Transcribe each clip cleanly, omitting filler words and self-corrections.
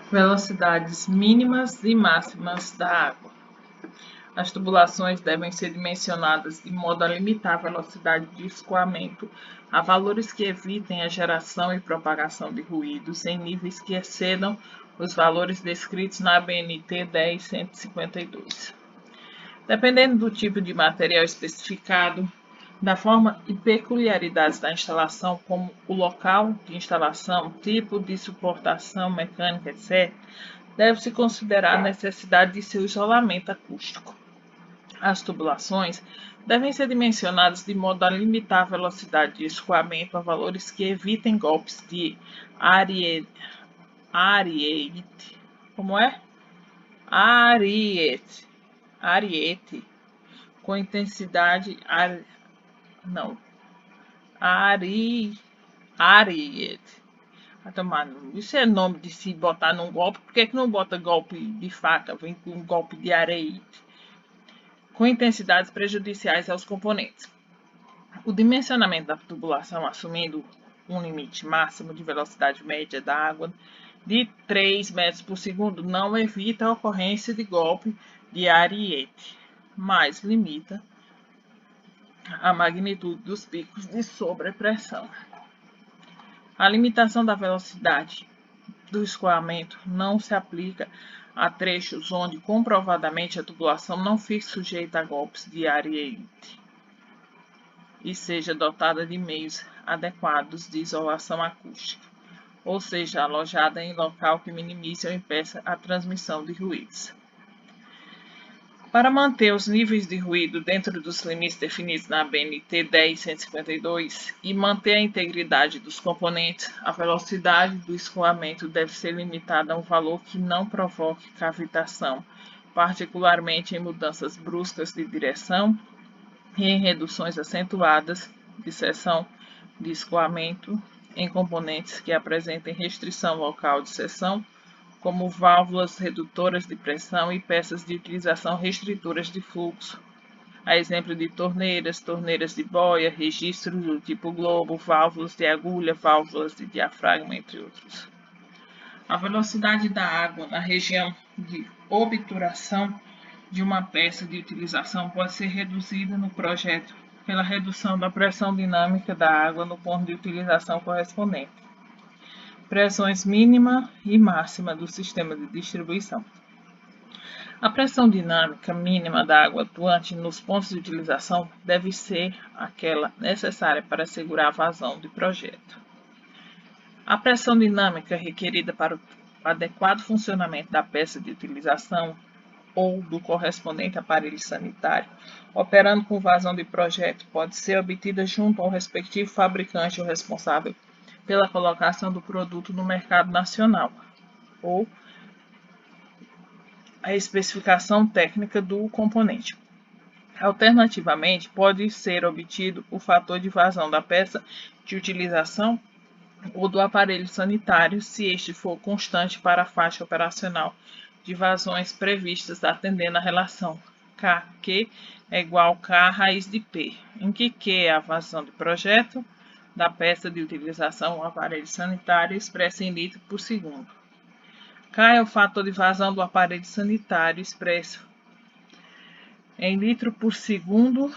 Velocidades mínimas e máximas da água. As tubulações devem ser dimensionadas de modo a limitar a velocidade de escoamento a valores que evitem a geração e propagação de ruídos em níveis que excedam os valores descritos na ABNT 10152. Dependendo do tipo de material especificado, da forma e peculiaridades da instalação, como o local de instalação, tipo de suportação mecânica, etc., deve-se considerar a necessidade de seu isolamento acústico. As tubulações devem ser dimensionadas de modo a limitar a velocidade de escoamento a valores que evitem golpes de ariete, como é? Ariete, com intensidade ariete. Isso é nome de se botar num golpe. Por que não bota golpe de faca? Vem com um golpe de areite. Com intensidades prejudiciais aos componentes. O dimensionamento da tubulação, assumindo um limite máximo de velocidade média da água de 3 metros por segundo, não evita a ocorrência de golpe de ariete, mas limita a magnitude dos picos de sobrepressão. A limitação da velocidade do escoamento não se aplica a trechos onde comprovadamente a tubulação não fique sujeita a golpes de ariete e seja dotada de meios adequados de isolação acústica, ou seja, alojada em local que minimize ou impeça a transmissão de ruídos. Para manter os níveis de ruído dentro dos limites definidos na ABNT 10152 e manter a integridade dos componentes, a velocidade do escoamento deve ser limitada a um valor que não provoque cavitação, particularmente em mudanças bruscas de direção e em reduções acentuadas de seção de escoamento em componentes que apresentem restrição local de seção, como válvulas redutoras de pressão e peças de utilização restritoras de fluxo, a exemplo de torneiras, torneiras de boia, registros do tipo globo, válvulas de agulha, válvulas de diafragma, entre outros. A velocidade da água na região de obturação de uma peça de utilização pode ser reduzida no projeto pela redução da pressão dinâmica da água no ponto de utilização correspondente. Pressões mínima e máxima do sistema de distribuição. A pressão dinâmica mínima da água atuante nos pontos de utilização deve ser aquela necessária para assegurar a vazão do projeto. A pressão dinâmica requerida para o adequado funcionamento da peça de utilização ou do correspondente aparelho sanitário, operando com vazão de projeto, pode ser obtida junto ao respectivo fabricante ou responsável pela colocação do produto no mercado nacional, ou a especificação técnica do componente. Alternativamente, pode ser obtido o fator de vazão da peça de utilização ou do aparelho sanitário, se este for constante para a faixa operacional de vazões previstas atendendo a relação KQ é igual a K raiz de P, em que Q é a vazão de projeto da peça de utilização ou aparelho sanitário expressa em litro por segundo. K é o fator de vazão do aparelho sanitário expresso em litro por segundo.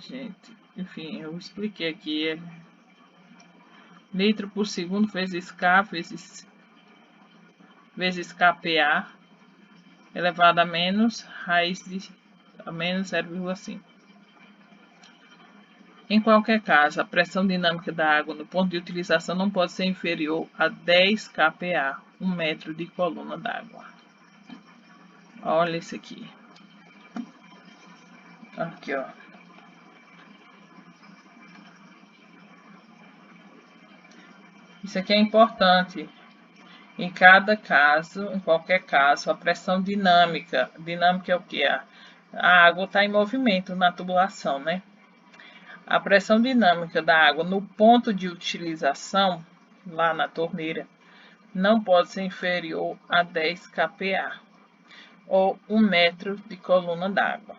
Gente, enfim, eu expliquei aqui. Litro por segundo vezes K vezes KPA elevado a menos raiz de menos 0,5. Em qualquer caso, a pressão dinâmica da água no ponto de utilização não pode ser inferior a 10 kPa, 1 metro de coluna d'água. Olha isso aqui. Aqui, ó. Isso aqui é importante. Em cada caso, em qualquer caso, a pressão dinâmica. Dinâmica é o que? A água está em movimento na tubulação, né? A pressão dinâmica da água no ponto de utilização, lá na torneira, não pode ser inferior a 10 kPa, ou 1 metro de coluna d'água.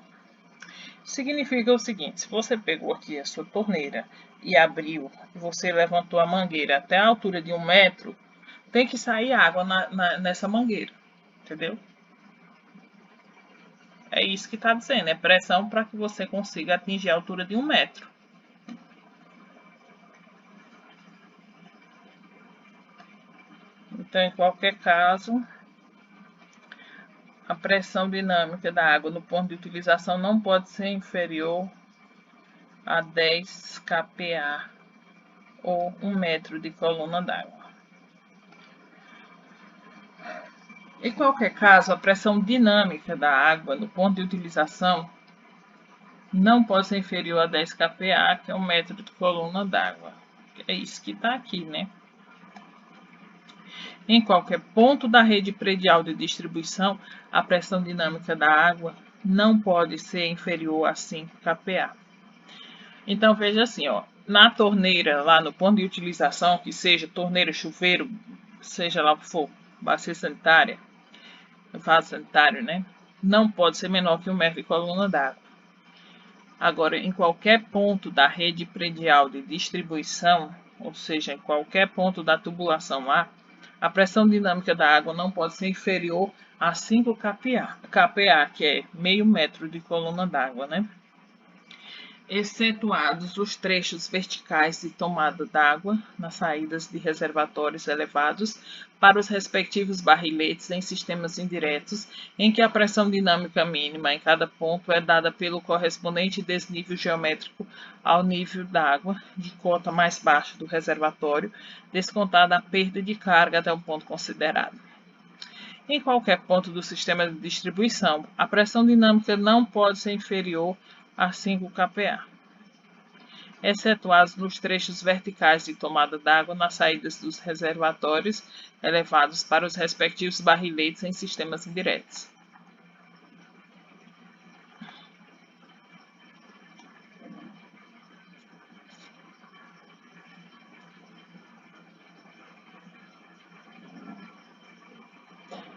Significa o seguinte: se você pegou aqui a sua torneira e abriu, e você levantou a mangueira até a altura de 1 metro, tem que sair água nessa mangueira, entendeu? É isso que está dizendo, é pressão para que você consiga atingir a altura de 1 metro. Então, em qualquer caso, a pressão dinâmica da água no ponto de utilização não pode ser inferior a 10 kPa ou 1 metro de coluna d'água. Em qualquer caso, a pressão dinâmica da água no ponto de utilização não pode ser inferior a 10 kPa, que é 1 metro de coluna d'água. É isso que está aqui, né? Em qualquer ponto da rede predial de distribuição, a pressão dinâmica da água não pode ser inferior a 5 kPa. Então, veja assim, ó, na torneira, lá no ponto de utilização, que seja torneira, chuveiro, seja lá o que for, bacia sanitária, vaso sanitário, né? Não pode ser menor que 1 metro de coluna d'água. Agora, em qualquer ponto da rede predial de distribuição, ou seja, em qualquer ponto da tubulação lá, a pressão dinâmica da água não pode ser inferior a 5 kPa, que é meio metro de coluna d'água, né? Excetuados os trechos verticais de tomada d'água nas saídas de reservatórios elevados para os respectivos barriletes em sistemas indiretos, em que a pressão dinâmica mínima em cada ponto é dada pelo correspondente desnível geométrico ao nível d'água de cota mais baixa do reservatório, descontada a perda de carga até um ponto considerado. Em qualquer ponto do sistema de distribuição, a pressão dinâmica não pode ser inferior a 5 kPa, excetuados nos trechos verticais de tomada d'água nas saídas dos reservatórios elevados para os respectivos barriletes em sistemas indiretos.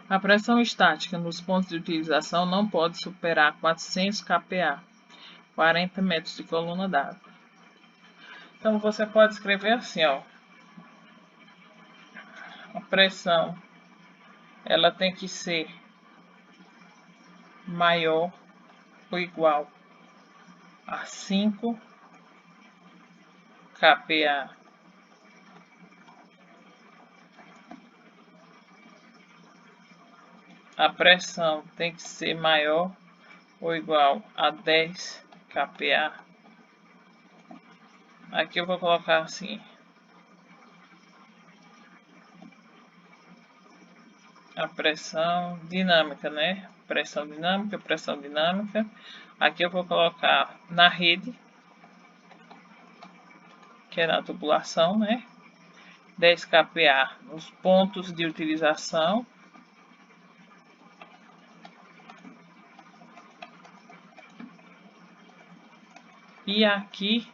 A pressão estática nos pontos de utilização não pode superar 400 kPa, 40 metros de coluna d'água. Então, você pode escrever assim, ó. A pressão, ela tem que ser maior ou igual a 5 kPa. A pressão tem que ser maior ou igual a 10 kPa. Aqui eu vou colocar assim. A pressão dinâmica, né? Pressão dinâmica, pressão dinâmica. Aqui eu vou colocar na rede, que é na tubulação, né? 10 kPa nos pontos de utilização. E aqui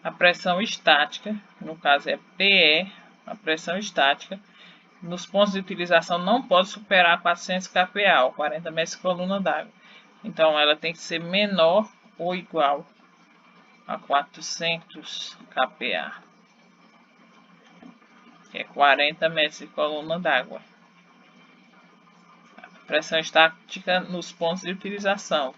a pressão estática, no caso é PE, a pressão estática, nos pontos de utilização não pode superar 400 kPa, ou 40 metros de coluna d'água. Então, ela tem que ser menor ou igual a 400 kPa, que é 40 metros de coluna d'água. Pressão estática nos pontos de utilização.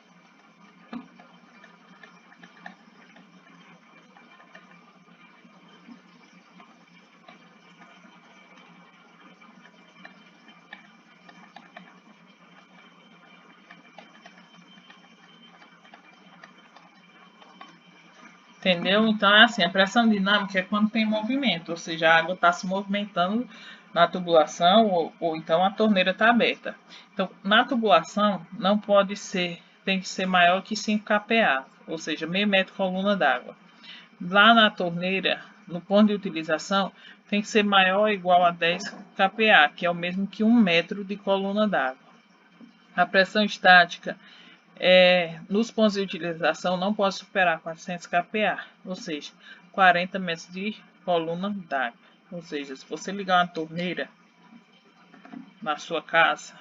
Entendeu? Então é assim, a pressão dinâmica é quando tem movimento, ou seja, a água está se movimentando na tubulação ou então a torneira está aberta. Então, na tubulação não pode ser, tem que ser maior que 5 kPa, ou seja, meio metro coluna d'água. Lá na torneira, no ponto de utilização, tem que ser maior ou igual a 10 kPa, que é o mesmo que 1 metro de coluna d'água. A pressão estática nos pontos de utilização não pode superar 400 kPa, ou seja, 40 metros de coluna d'água. Ou seja, se você ligar uma torneira na sua casa,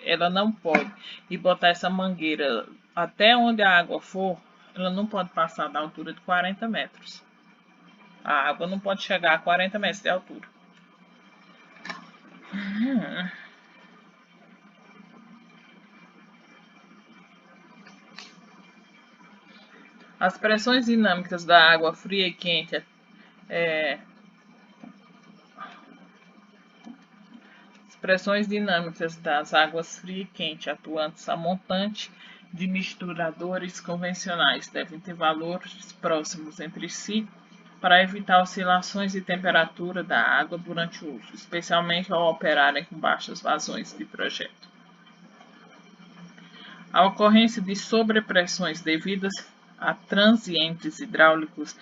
ela não pode, e botar essa mangueira até onde a água for, ela não pode passar da altura de 40 metros. A água não pode chegar a 40 metros de altura. As pressões dinâmicas da água fria e quente as pressões dinâmicas das águas fria e quente atuantes a montante de misturadores convencionais devem ter valores próximos entre si para evitar oscilações de temperatura da água durante o uso, especialmente ao operarem com baixas vazões de projeto. A ocorrência de sobrepressões devidas a transientes hidráulicos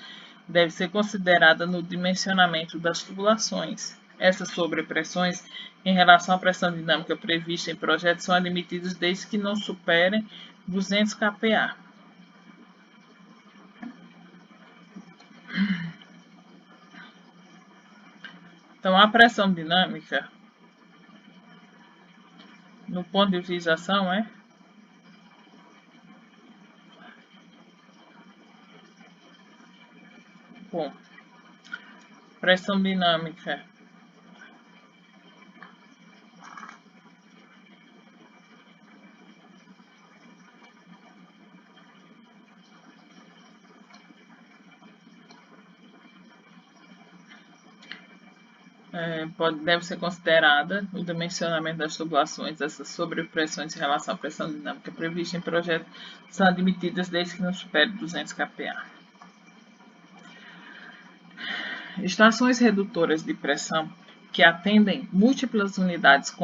deve ser considerada no dimensionamento das tubulações. Essas sobrepressões, em relação à pressão dinâmica prevista em projetos, são admitidas desde que não superem 200 kPa. Então, a pressão dinâmica, no ponto de utilização, bom, pressão dinâmica deve ser considerada o dimensionamento das tubulações. Essas sobrepressões em relação à pressão dinâmica prevista em projeto são admitidas desde que não supere 200 kPa. Estações redutoras de pressão que atendem múltiplas unidades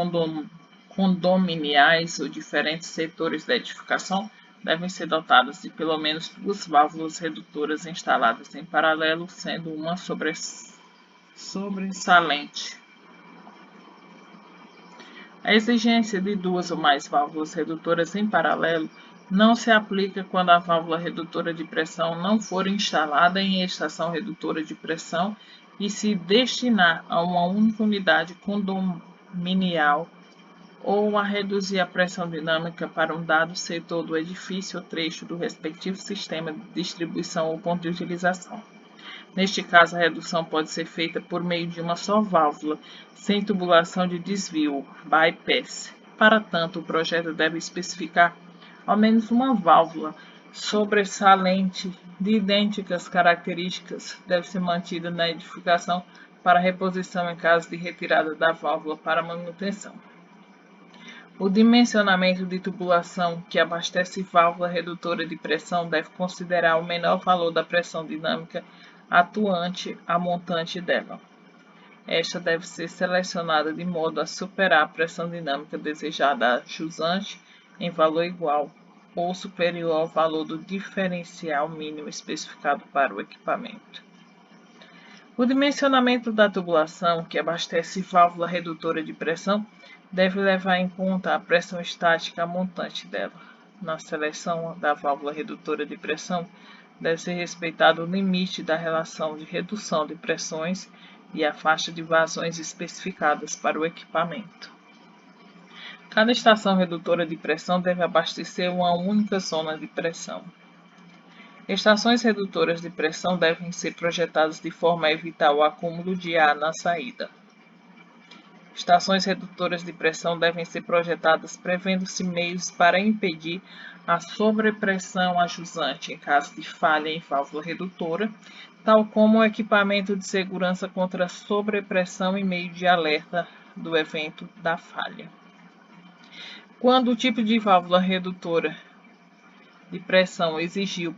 condominiais ou diferentes setores da edificação devem ser dotadas de pelo menos 2 válvulas redutoras instaladas em paralelo, sendo uma sobressalente. A exigência de 2 ou mais válvulas redutoras em paralelo não se aplica quando a válvula redutora de pressão não for instalada em estação redutora de pressão e se destinar a uma única unidade condominial ou a reduzir a pressão dinâmica para um dado setor do edifício ou trecho do respectivo sistema de distribuição ou ponto de utilização. Neste caso, a redução pode ser feita por meio de uma só válvula, sem tubulação de desvio, bypass. Para tanto, o projeto deve especificar ao menos uma válvula sobressalente de idênticas características deve ser mantida na edificação para reposição em caso de retirada da válvula para manutenção. O dimensionamento de tubulação que abastece válvula redutora de pressão deve considerar o menor valor da pressão dinâmica atuante a montante dela. Esta deve ser selecionada de modo a superar a pressão dinâmica desejada a jusante em valor igual ou superior ao valor do diferencial mínimo especificado para o equipamento. O dimensionamento da tubulação que abastece válvula redutora de pressão deve levar em conta a pressão estática montante dela. Na seleção da válvula redutora de pressão, deve ser respeitado o limite da relação de redução de pressões e a faixa de vazões especificadas para o equipamento. Cada estação redutora de pressão deve abastecer uma única zona de pressão. Estações redutoras de pressão devem ser projetadas de forma a evitar o acúmulo de ar na saída. Estações redutoras de pressão devem ser projetadas prevendo-se meios para impedir a sobrepressão a jusante em caso de falha em válvula redutora, tal como o equipamento de segurança contra sobrepressão e meio de alerta do evento da falha. Quando o tipo de válvula redutora de pressão exigir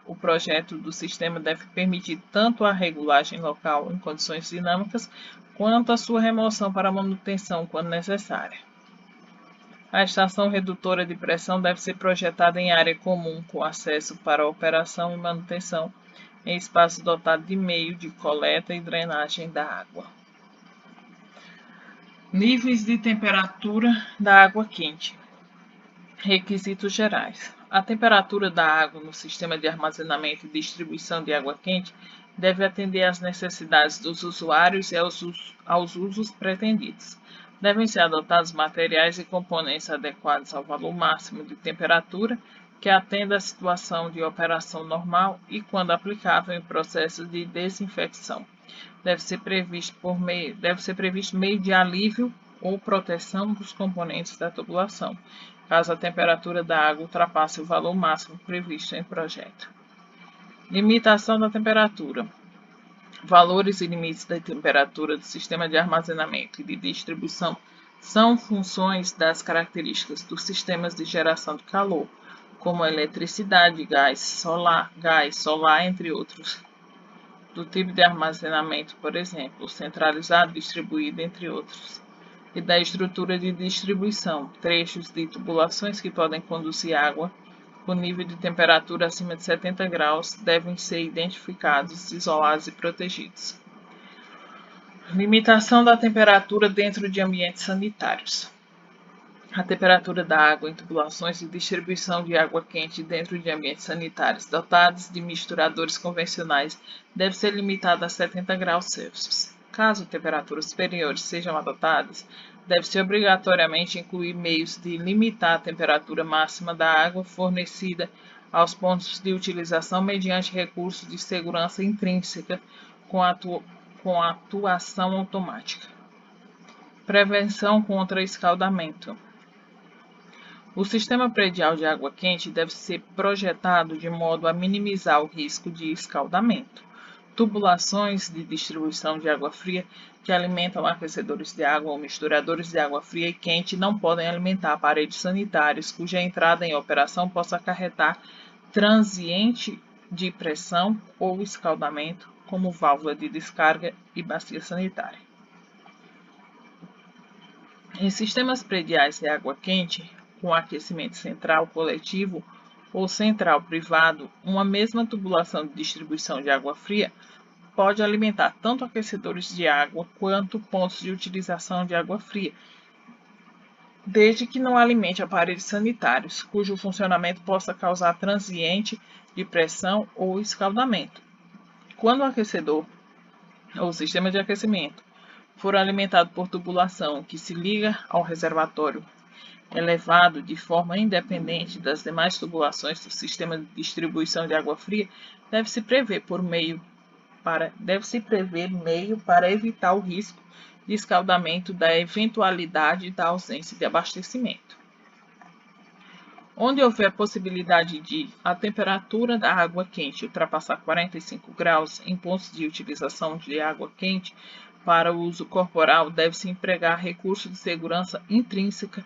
o projeto do sistema deve permitir tanto a regulagem local em condições dinâmicas, quanto a sua remoção para manutenção quando necessária. A estação redutora de pressão deve ser projetada em área comum, com acesso para operação e manutenção, em espaço dotado de meio de coleta e drenagem da água. Níveis de temperatura da água quente. Requisitos gerais. A temperatura da água no sistema de armazenamento e distribuição de água quente deve atender às necessidades dos usuários e aos usos pretendidos. Devem ser adotados materiais e componentes adequados ao valor máximo de temperatura que atenda à situação de operação normal e, quando aplicável, em processo de desinfecção. Deve ser previsto meio de alívio ou proteção dos componentes da tubulação, caso a temperatura da água ultrapasse o valor máximo previsto em projeto. Limitação da temperatura. Valores e limites da temperatura do sistema de armazenamento e de distribuição são funções das características dos sistemas de geração de calor, como eletricidade, gás solar, entre outros, do tipo de armazenamento, por exemplo, centralizado, distribuído, entre outros, e da estrutura de distribuição, trechos de tubulações que podem conduzir água com nível de temperatura acima de 70 graus devem ser identificados, isolados e protegidos. Limitação da temperatura dentro de ambientes sanitários. A temperatura da água em tubulações de distribuição de água quente dentro de ambientes sanitários dotados de misturadores convencionais deve ser limitada a 70 graus Celsius. Caso temperaturas superiores sejam adotadas, deve-se obrigatoriamente incluir meios de limitar a temperatura máxima da água fornecida aos pontos de utilização mediante recursos de segurança intrínseca com atuação automática. Prevenção contra escaldamento. O sistema predial de água quente deve ser projetado de modo a minimizar o risco de escaldamento. Tubulações de distribuição de água fria que alimentam aquecedores de água ou misturadores de água fria e quente não podem alimentar aparelhos sanitários cuja entrada em operação possa acarretar transiente de pressão ou escaldamento, como válvula de descarga e bacia sanitária. Em sistemas prediais de água quente, com aquecimento central coletivo ou central privado, uma mesma tubulação de distribuição de água fria pode alimentar tanto aquecedores de água quanto pontos de utilização de água fria, desde que não alimente aparelhos sanitários, cujo funcionamento possa causar transiente de pressão ou escaldamento. Quando o aquecedor ou sistema de aquecimento for alimentado por tubulação que se liga ao reservatório elevado de forma independente das demais tubulações do sistema de distribuição de água fria, deve-se prever meio para evitar o risco de escaldamento da eventualidade da ausência de abastecimento. Onde houver possibilidade de a temperatura da água quente ultrapassar 45 graus em pontos de utilização de água quente para uso corporal, deve-se empregar recurso de segurança intrínseca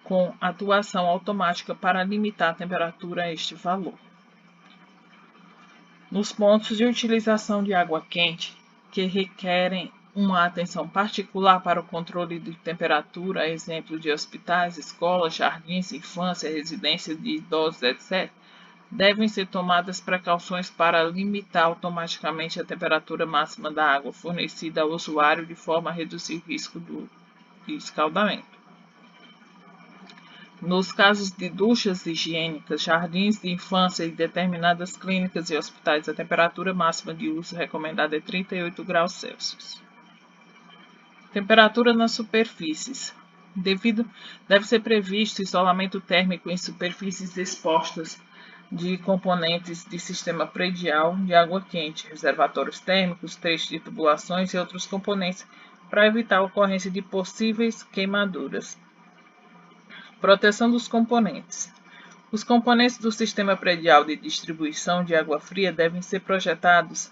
com atuação automática para limitar a temperatura a este valor. Nos pontos de utilização de água quente, que requerem uma atenção particular para o controle de temperatura, a exemplo de hospitais, escolas, jardins, infância, residências de idosos, etc., devem ser tomadas precauções para limitar automaticamente a temperatura máxima da água fornecida ao usuário de forma a reduzir o risco de escaldamento. Nos casos de duchas higiênicas, jardins de infância e determinadas clínicas e hospitais, a temperatura máxima de uso recomendada é 38 graus Celsius. Temperatura nas superfícies. Deve ser previsto isolamento térmico em superfícies expostas de componentes de sistema predial de água quente, reservatórios térmicos, trechos de tubulações e outros componentes, para evitar a ocorrência de possíveis queimaduras. Proteção dos componentes. Os componentes do sistema predial de distribuição de água fria devem ser projetados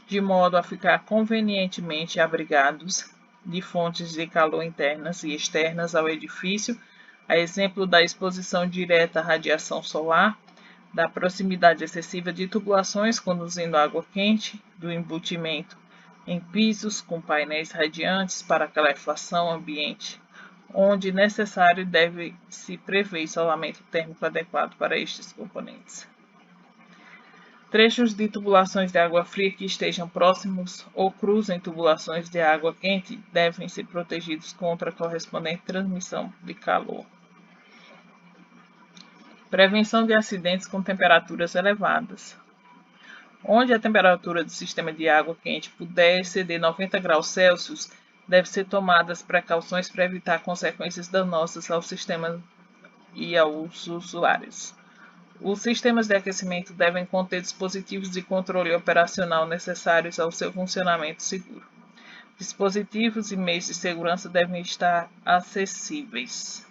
de modo a ficar convenientemente abrigados de fontes de calor internas e externas ao edifício, a exemplo da exposição direta à radiação solar, da proximidade excessiva de tubulações conduzindo água quente, do embutimento em pisos com painéis radiantes para calefação ambiente, onde necessário deve-se prever isolamento térmico adequado para estes componentes. Trechos de tubulações de água fria que estejam próximos ou cruzem tubulações de água quente devem ser protegidos contra a correspondente transmissão de calor. Prevenção de acidentes com temperaturas elevadas. Onde a temperatura do sistema de água quente puder exceder 90 graus Celsius, Devem ser tomadas precauções para evitar consequências danosas ao sistema e aos usuários. Os sistemas de aquecimento devem conter dispositivos de controle operacional necessários ao seu funcionamento seguro. Dispositivos e meios de segurança devem estar acessíveis.